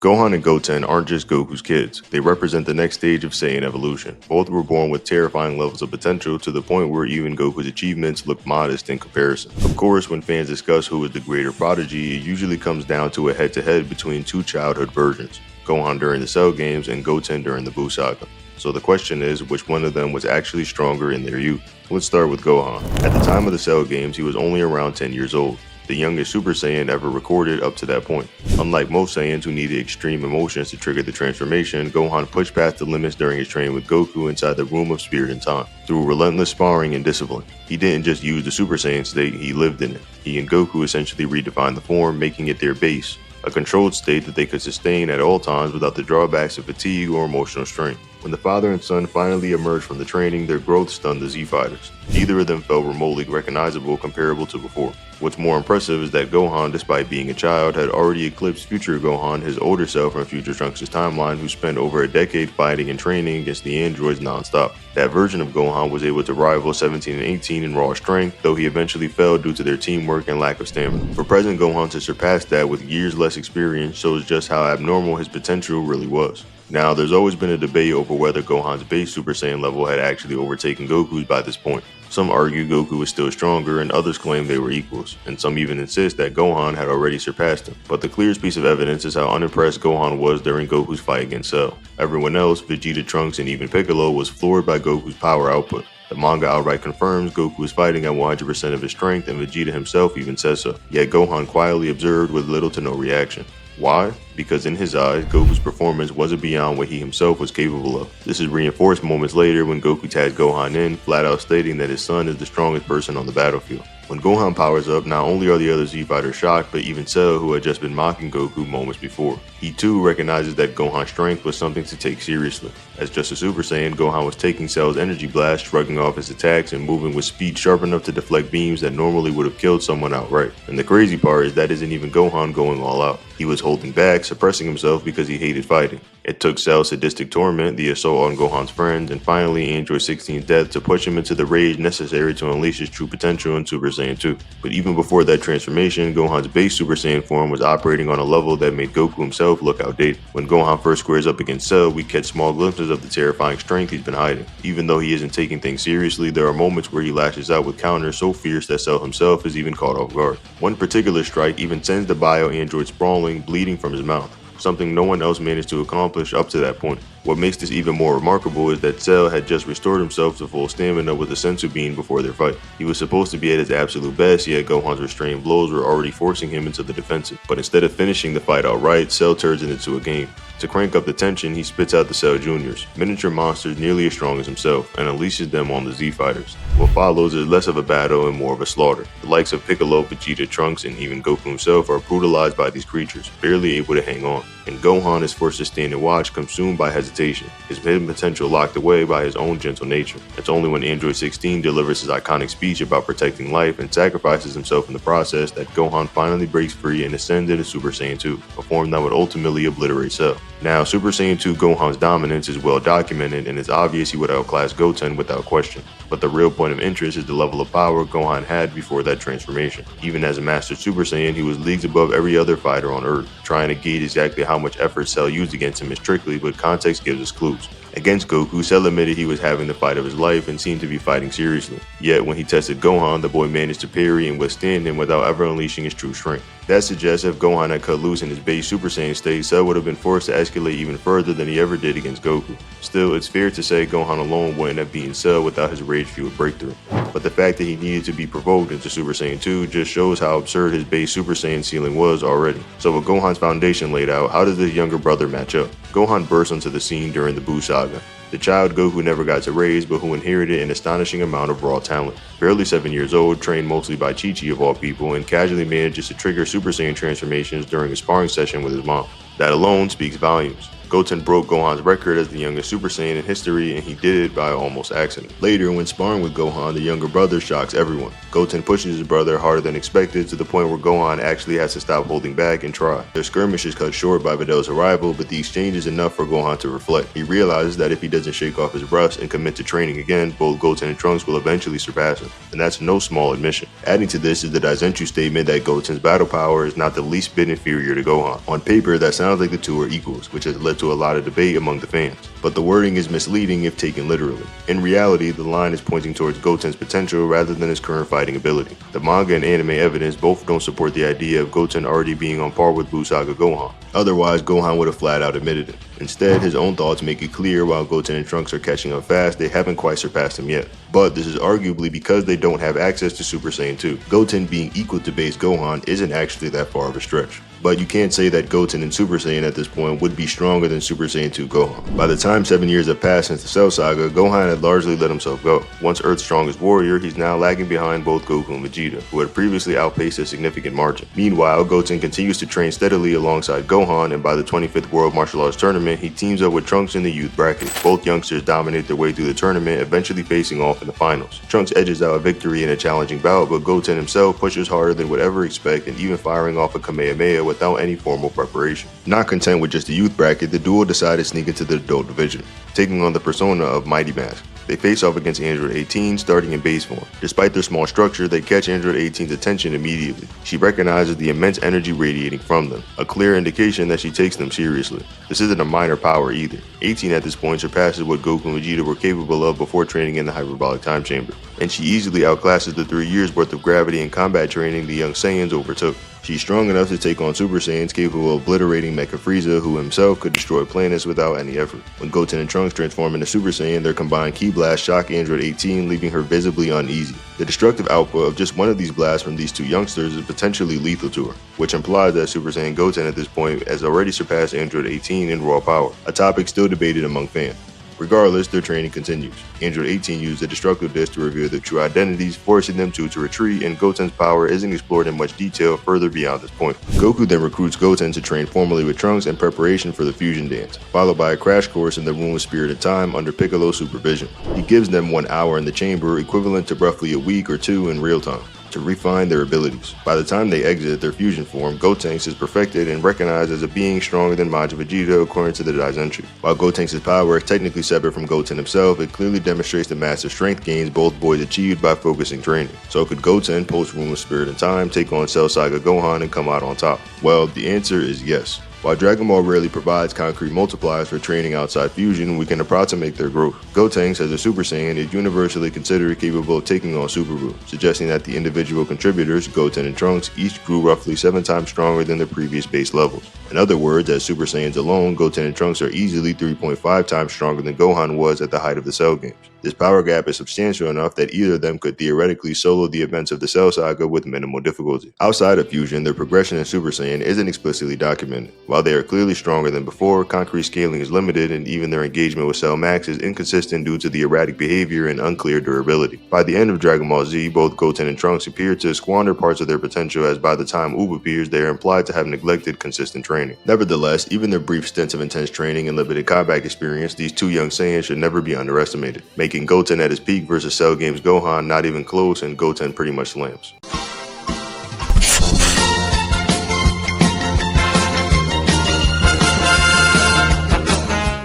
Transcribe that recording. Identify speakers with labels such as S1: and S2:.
S1: Gohan and Goten aren't just Goku's kids, they represent the next stage of Saiyan evolution. Both were born with terrifying levels of potential to the point where even Goku's achievements look modest in comparison. Of course, when fans discuss who is the greater prodigy, it usually comes down to a head-to-head between two childhood versions, Gohan during the Cell games and Goten during the Buu saga. So the question is, which one of them was actually stronger in their youth? Let's start with Gohan. At the time of the Cell games, he was only around 10 years old, the youngest Super Saiyan ever recorded up to that point. Unlike most Saiyans who needed extreme emotions to trigger the transformation, Gohan pushed past the limits during his training with Goku inside the Room of Spirit and Time. Through relentless sparring and discipline, he didn't just use the Super Saiyan state, he lived in it. He and Goku essentially redefined the form, making it their base, a controlled state that they could sustain at all times without the drawbacks of fatigue or emotional strain. When the father and son finally emerged from the training, their growth stunned the Z-Fighters. Neither of them felt remotely recognizable comparable to before. What's more impressive is that Gohan, despite being a child, had already eclipsed future Gohan, his older self from future Trunks' timeline, who spent over a decade fighting and training against the androids non-stop. That version of Gohan was able to rival 17 and 18 in raw strength, though he eventually fell due to their teamwork and lack of stamina. For present Gohan to surpass that with years less experience shows just how abnormal his potential really was. Now, there's always been a debate over whether Gohan's base Super Saiyan level had actually overtaken Goku's by this point. Some argue Goku was still stronger, and others claim they were equals, and some even insist that Gohan had already surpassed him. But the clearest piece of evidence is how unimpressed Gohan was during Goku's fight against Cell. Everyone else, Vegeta, Trunks, and even Piccolo, was floored by Goku's power output. The manga outright confirms Goku was fighting at 100% of his strength, and Vegeta himself even says so. Yet Gohan quietly observed with little to no reaction. Why? Because in his eyes, Goku's performance wasn't beyond what he himself was capable of. This is reinforced moments later when Goku tags Gohan in, flat out stating that his son is the strongest person on the battlefield. When Gohan powers up, not only are the other Z-Fighters shocked, but even Cell, who had just been mocking Goku moments before. He too recognizes that Gohan's strength was something to take seriously. As just a Super Saiyan, Gohan was taking Cell's energy blast, shrugging off his attacks, and moving with speed sharp enough to deflect beams that normally would have killed someone outright. And the crazy part is that isn't even Gohan going all out. He was holding back, suppressing himself because he hated fighting. It took Cell's sadistic torment, the assault on Gohan's friends, and finally Android 16's death to push him into the rage necessary to unleash his true potential in Super Saiyan 2. But even before that transformation, Gohan's base Super Saiyan form was operating on a level that made Goku himself look outdated. When Gohan first squares up against Cell, we catch small glimpses of the terrifying strength he's been hiding. Even though he isn't taking things seriously, there are moments where he lashes out with counters so fierce that Cell himself is even caught off guard. One particular strike even sends the bio-android sprawling, bleeding from his mouth, something no one else managed to accomplish up to that point. What makes this even more remarkable is that Cell had just restored himself to full stamina with a sensu bean before their fight. He was supposed to be at his absolute best, yet Gohan's restrained blows were already forcing him into the defensive. But instead of finishing the fight outright, Cell turns it into a game. To crank up the tension, he spits out the Cell Juniors, miniature monsters nearly as strong as himself, and unleashes them on the Z-Fighters. What follows is less of a battle and more of a slaughter. The likes of Piccolo, Vegeta, Trunks, and even Goku himself are brutalized by these creatures, barely able to hang on. And Gohan is forced to stand and watch, consumed by hesitation, his hidden potential locked away by his own gentle nature. It's only when Android 16 delivers his iconic speech about protecting life and sacrifices himself in the process that Gohan finally breaks free and ascends into Super Saiyan 2, a form that would ultimately obliterate Cell. Now, Super Saiyan 2 Gohan's dominance is well documented, and it's obvious he would outclass Goten without question. But the real point of interest is the level of power Gohan had before that transformation. Even as a master Super Saiyan, he was leagues above every other fighter on Earth. Trying to gauge exactly how much effort Cell used against him is tricky, but context gives us clues. Against Goku, Cell admitted he was having the fight of his life and seemed to be fighting seriously. Yet when he tested Gohan, the boy managed to parry and withstand him without ever unleashing his true strength. That suggests if Gohan had cut loose in his base Super Saiyan state, Cell would have been forced to escalate even further than he ever did against Goku. Still, it's fair to say Gohan alone wouldn't have beaten Cell without his rage-fueled breakthrough. But the fact that he needed to be provoked into Super Saiyan 2 just shows how absurd his base Super Saiyan ceiling was already. So with Gohan's foundation laid out, how does his younger brother match up? Gohan burst onto the scene during the Buu saga, the child Goku never got to raise, but who inherited an astonishing amount of raw talent. Barely 7 years old, trained mostly by Chi-Chi of all people, and casually manages to trigger Super Saiyan transformations during a sparring session with his mom. That alone speaks volumes. Goten broke Gohan's record as the youngest Super Saiyan in history, and he did it by almost accident. Later, when sparring with Gohan, the younger brother shocks everyone. Goten pushes his brother harder than expected to the point where Gohan actually has to stop holding back and try. Their skirmish is cut short by Vidal's arrival, but the exchange is enough for Gohan to reflect. He realizes that if he doesn't shake off his rust and commit to training again, both Goten and Trunks will eventually surpass him, and that's no small admission. Adding to this is the Daizenshuu statement that Goten's battle power is not the least bit inferior to Gohan. On paper, that sounds like the two are equals, which has led to a lot of debate among the fans. But the wording is misleading if taken literally. In reality, the line is pointing towards Goten's potential rather than his current fighting ability. The manga and anime evidence both don't support the idea of Goten already being on par with Blue Saga Gohan. Otherwise, Gohan would have flat out admitted it. Instead, his own thoughts make it clear while Goten and Trunks are catching up fast, they haven't quite surpassed him yet. But this is arguably because they don't have access to Super Saiyan 2. Goten being equal to base Gohan isn't actually that far of a stretch. But you can't say that Goten and Super Saiyan at this point would be stronger than Super Saiyan 2 Gohan. By the time 7 years have passed since the Cell Saga, Gohan had largely let himself go. Once Earth's strongest warrior, he's now lagging behind both Goku and Vegeta, who had previously outpaced a significant margin. Meanwhile, Goten continues to train steadily alongside Gohan, and by the 25th World Martial Arts Tournament, he teams up with Trunks in the youth bracket. Both youngsters dominate their way through the tournament, eventually facing off in the finals. Trunks edges out a victory in a challenging bout, but Goten himself pushes harder than would ever expect, and even firing off a Kamehameha without any formal preparation. Not content with just the youth bracket, the duo decided to sneak into the adult division, taking on the persona of Mighty Mask. They face off against Android 18 starting in base form. Despite their small structure, they catch Android 18's attention immediately. She recognizes the immense energy radiating from them, a clear indication that she takes them seriously. This isn't a minor power either. 18 at this point surpasses what Goku and Vegeta were capable of before training in the hyperbolic time chamber, and she easily outclasses the 3 years worth of gravity and combat training the young Saiyans overtook. She's strong enough to take on Super Saiyans capable of obliterating Mecha Frieza, who himself could destroy planets without any effort. When Goten and Trunks transform into Super Saiyan, their combined ki blast shock Android 18, leaving her visibly uneasy. The destructive output of just one of these blasts from these two youngsters is potentially lethal to her, which implies that Super Saiyan Goten at this point has already surpassed Android 18 in raw power, a topic still debated among fans. Regardless, their training continues. Android 18 used the destructive disc to reveal their true identities, forcing them to retreat, and Goten's power isn't explored in much detail further beyond this point. Goku then recruits Goten to train formally with Trunks in preparation for the fusion dance, followed by a crash course in the Room of Spirit and Time under Piccolo's supervision. He gives them 1 hour in the chamber, equivalent to roughly a week or 2 in real time, to refine their abilities. By the time they exit their fusion form, Gotenks is perfected and recognized as a being stronger than Majin Vegeta according to the Daizenshuu. While Gotenks' power is technically separate from Goten himself, it clearly demonstrates the massive strength gains both boys achieved by focusing training. So could Goten, post Room of Spirit and Time, take on Cell Saga Gohan and come out on top? Well, the answer is yes. While Dragon Ball rarely provides concrete multipliers for training outside fusion, we can approximate their growth. Gotenks, as a Super Saiyan, is universally considered capable of taking on Super Buu, suggesting that the individual contributors, Goten and Trunks, each grew roughly 7 times stronger than their previous base levels. In other words, as Super Saiyans alone, Goten and Trunks are easily 3.5 times stronger than Gohan was at the height of the Cell games. This power gap is substantial enough that either of them could theoretically solo the events of the Cell Saga with minimal difficulty. Outside of fusion, their progression in Super Saiyan isn't explicitly documented. While they are clearly stronger than before, concrete scaling is limited, and even their engagement with Cell Max is inconsistent due to the erratic behavior and unclear durability. By the end of Dragon Ball Z, both Goten and Trunks appear to squander parts of their potential, as by the time Oob appears, they are implied to have neglected consistent training. Nevertheless, even their brief stints of intense training and limited combat experience, these two young Saiyans should never be underestimated, making Goten at his peak versus Cell Games Gohan not even close, and Goten pretty much slams.